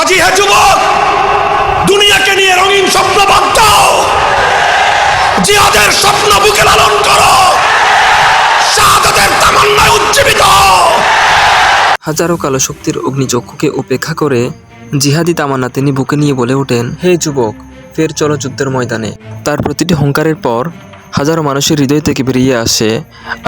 কাজী হে যুবক, দুনিয়াকে নিয়ে রঙিন স্বপ্ন বাদ দাও, জিহাদের স্বপ্ন বুকে লালন করো, শাহাদাতের তামান্নায় উজ্জীবিত হও। হাজারো কালো শক্তির অগ্নিচক্ষুকে উপেক্ষা করে জিহাদি তামান্না তিনি বুকে নিয়ে বলে ওঠেন, হে যুবক, ফের চলো যুদ্ধের ময়দানে। তার প্রতিটি হুঙ্কারের পর হাজারো মানুষের হৃদয় থেকে বেরিয়ে আসে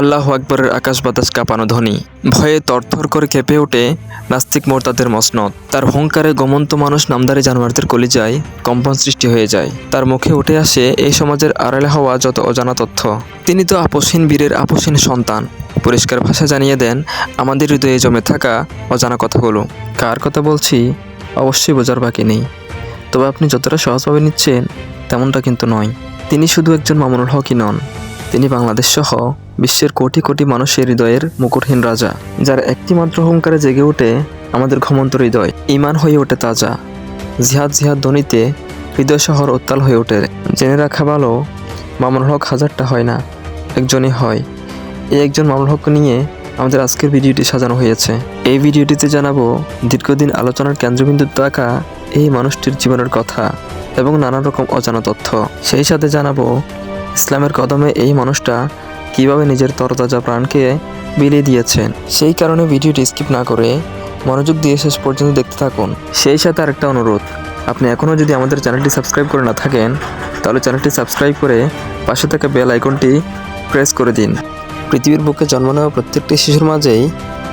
আল্লাহু আকবরের আকাশ বাতাস কাঁপানো ধ্বনি। ভয়ে তরথর করে কেঁপে ওঠে নাস্তিক মোরতাদের মসনদ। তার হুঙ্কারে গমন্ত মানুষ নামদারি জানোয়ারদের কলিজায় কম্পন সৃষ্টি হয়ে যায়। তার মুখে উঠে আসে এই সমাজের আড়ালে হওয়া যত অজানা তথ্য। তিনি তো আপসহীন বীরের আপসহীন সন্তান। পরিষ্কার ভাষা জানিয়ে দেন আমাদের হৃদয়ে জমে থাকা অজানা কথাগুলো। কার কথা বলছি অবশ্যই বোঝার বাকি নেই, তবে আপনি যতটা সহজভাবে নিচ্ছেন তেমনটা কিন্তু নয়। তিনি শুধু একজন মামুনুল হকই নন, তিনি বাংলাদেশ সহ বিশ্বের কোটি কোটি মানুষের হৃদয়ের মুকুটহীন রাজা, যার একটি মাত্র হুঙ্কারে জেগে ওঠে আমাদের ঘুমন্ত হৃদয়। ঈমান হয়ে ওঠে তাজা, জিহাদ জিহাদ ধ্বনিতে হৃদয় শহর উত্তাল হয়ে ওঠে। জেনে রাখা ভালো, মামুনুল হক হাজারটা হয় না, একজনই হয়। এই একজন মামুনুল হককে নিয়ে আমাদের আজকের ভিডিওটি সাজানো হয়েছে। এই ভিডিওটিতে জানাবো দীর্ঘদিন আলোচনার কেন্দ্রবিন্দুতে থাকা এই মানুষটির জীবনের কথা এবং নানা রকম অজানা তথ্য। সেই সাথে জানাবো ইসলামের কদমে এই মানুষটা কিভাবে নিজের তরতাজা প্রাণকে বিলিয়ে দিয়েছেন। সেই কারণে ভিডিওটি স্কিপ না করে মনোযোগ দিয়ে শেষ পর্যন্ত দেখতে থাকুন। সেই সাথে আরেকটা অনুরোধ, আপনি এখনও যদি আমাদের চ্যানেলটি সাবস্ক্রাইব করে না থাকেন তাহলে চ্যানেলটি সাবস্ক্রাইব করে পাশে থাকা বেল আইকনটি প্রেস করে দিন। পৃথিবীর বুকে জন্ম নেওয়া প্রত্যেকটি শিশুর মাঝেই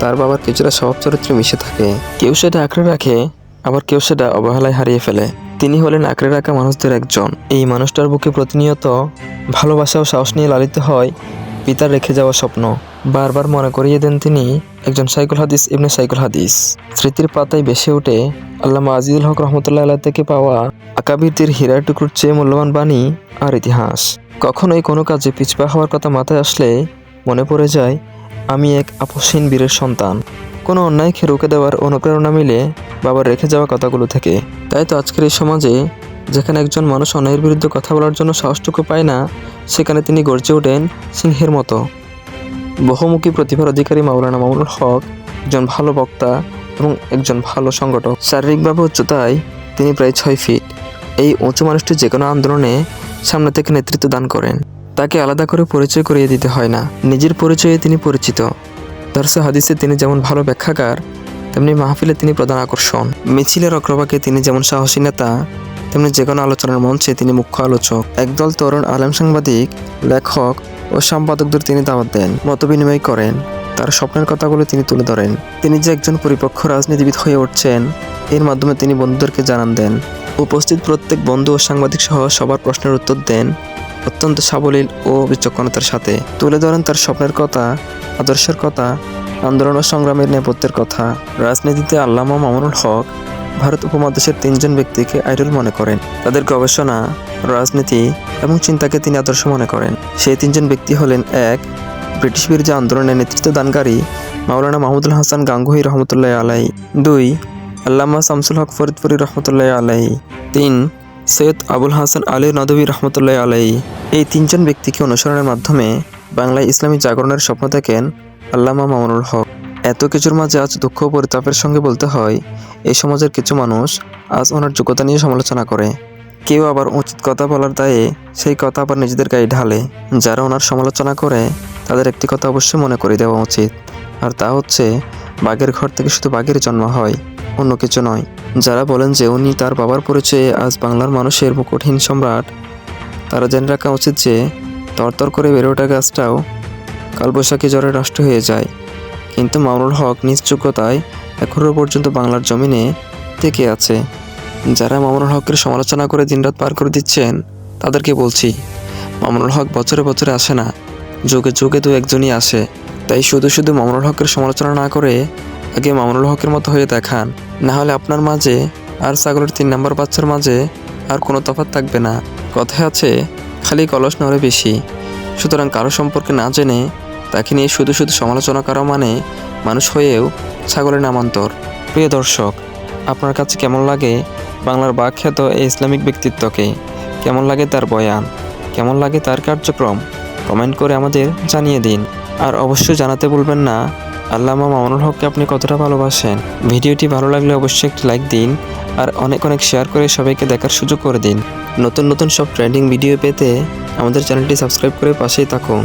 তার বাবার কিছুটা স্বভাব চরিত্র মিশে থাকে। কেউ সেটা আঁকড়ে রাখে, আবার কেউ সেটা অবহেলায় হারিয়ে ফেলে। তিনি হলেন আঁকড়ে রাখা মানুষদের একজন। এই মানুষটার বুকে প্রতিনিয়ত ভালোবাসা ও সাহস নিয়ে লালিত হয় পিতার রেখে যাওয়া স্বপ্ন। বারবার মনে করিয়ে দেন তিনি একজন শাইখুল হাদিস ইবনে শাইখুল হাদিস। স্মৃতির পাতায় ভেসে ওঠে আল্লামা আজিজুল হক রহমতুল্লাহ আলাইহি থেকে পাওয়া আকাবিরদের হীরার টুকরোর চেয়ে মূল্যবান বাণী আর ইতিহাস। কখনোই কোনো কাজে পিছপা হওয়ার কথা মাথায় আসলে মনে পড়ে যায় আমি এক আপসহীন বীরের সন্তান। কোনো অন্যায়কে রুখে দেওয়ার অনুপ্রেরণা মিলে বাবার রেখে যাওয়া কথাগুলো থেকে। তাই তো আজকের এই সমাজে যেখানে একজন মানুষ অন্যায়ের বিরুদ্ধে কথা বলার জন্য সাহসটুকু পায় না, সেখানে তিনি গর্জে ওঠেন সিংহের মতো। বহুমুখী প্রতিভার অধিকারী মাওলানা মামুনুল হক একজন ভালো বক্তা এবং একজন ভালো সংগঠক। শারীরিকভাবে উচ্চতায় তিনি প্রায় 6 ফিট। এই উঁচু মানুষটি যে কোনো আন্দোলনে সামনে থেকে নেতৃত্ব দান করেন। তাকে আলাদা করে পরিচয় করিয়ে দিতে হয় না, নিজের পরিচয়ে তিনি পরিচিত। দর্শে হাদিসে তিনি যেমন ভালো ব্যাখ্যাকার, তেমনি মাহফিলে তিনি প্রধান আকর্ষণ। মিছিলের অগ্রভাগে তিনি যেমন সাহসী নেতা, তেমনি যে কোনো আলোচনার মঞ্চে তিনি মুখ্য আলোচক। একদল তরুণ আলেম সাংবাদিক, লেখক ও সম্পাদকদের তিনি দাওয়াত দেন, মত বিনিময় করেন, তার স্বপ্নের কথাগুলো তিনি তুলে ধরেন। তিনি যে একজন পরিপক্ষ রাজনীতিবিদ হয়ে উঠছেন এর মাধ্যমে তিনি বন্ধুদেরকে জানান দেন। উপস্থিত প্রত্যেক বন্ধু ও সাংবাদিক সহ সবার প্রশ্নের উত্তর দেন অত্যন্ত সাবলীল ও বিচক্ষণতার সাথে। তুলে ধরেন তার স্বপ্নের কথা, আদর্শের কথা, আন্দোলন ও সংগ্রামের নেপথ্যের কথা। রাজনীতিতে আল্লামা মামুনুল হক ভারত উপমহাদেশের 3 জন ব্যক্তিকে আইডল মনে করেন। তাদের গবেষণা, রাজনীতি এবং চিন্তাকে তিনি আদর্শ মনে করেন। সেই 3 জন ব্যক্তি হলেন: 1. ব্রিটিশ বিরোধী আন্দোলনের নেতৃত্ব দানকারী মাওলানা মাহমুদুল হাসান গাঙ্গুহি রহমতুল্লাহ আলাইহি। 2. আল্লামা শামসুল হক ফরিদপুরি রহমতুল্লাহ আলাইহি। 3. সৈয়দ আবুল হাসান আলী নদভী রহমতুল্লাহ আলাইহি। এই 3 জন ব্যক্তিকে অনুসরণের মাধ্যমে বাংলায় ইসলামী জাগরণের স্বপ্ন দেখেন আল্লামা মামুনুল হক। এত কিছুর মাঝে আজ দুঃখ ও পরিতাপের সঙ্গে বলতে হয় এই সমাজের কিছু মানুষ আজ ওনার যোগ্যতা নিয়ে সমালোচনা করে। কেউ আবার উচিত কথা বলার দায়ে সেই কথা আবার নিজেদের গায়ে ঢালে। যারা ওনার সমালোচনা করে তাদের একটি কথা অবশ্যই মনে করে দেওয়া উচিত, আর তা হচ্ছে বাঘের ঘর থেকে শুধু বাঘের জন্ম হয়, অন্য কিছু নয়। যারা বলেন যে উনি তার বাবার পরিচয়ে আজ বাংলার মানুষের মুকুটহীন সম্রাট, তারা জেনে রাখা উচিত যে তরতর করে বেড়ে ওঠা গাছটাও কালবৈশাখী জ্বরে নষ্ট হয়ে যায়, কিন্তু মামুনুল হক নিজ যোগ্যতায় এখনও পর্যন্ত বাংলার জমিনে টিকে আছে। যারা মামুনুল হকের সমালোচনা করে দিনরাত পার করে দিচ্ছেন তাদেরকে বলছি, মামুনুল হক বছরে বছরে আসে না, যুগে যুগে 2-1জনই আসে। তাই শুধু শুধু মামুনুল হকের সমালোচনা না করে আগে মামুনুল হকের মতো হয়ে দেখান, না হলে আপনার মাঝে আর ছাগলের 3 নম্বর বাচ্চার মাঝে আর কোনো তফাৎ থাকবে না। কথায় আছে খালি কলস নড়ে বেশি। সুতরাং কারো সম্পর্কে না জেনে তাকে নিয়ে শুধু শুধু সমালোচনা করা মানে মানুষ হয়েও ছাগলের নামান্তর। প্রিয় দর্শক, আপনার কাছে কেমন লাগে বাংলার বাখ্যাত এই ইসলামিক ব্যক্তিত্বকে? কেমন লাগে তার বয়ান? কেমন লাগে তার কার্যক্রম? কমেন্ট করে আমাদের জানিয়ে দিন। আর অবশ্যই জানাতে ভুলবেন না আল্লামা মামুনুল হককে আপনি কতটা ভালোবাসেন। ভিডিওটি ভালো লাগলে অবশ্যই একটি লাইক দিন আর অনেক অনেক শেয়ার করে সবাইকে দেখার সুযোগ করে দিন। নতুন নতুন সব ট্রেন্ডিং ভিডিও পেতে আমাদের চ্যানেলটি সাবস্ক্রাইব করে পাশেই থাকুন।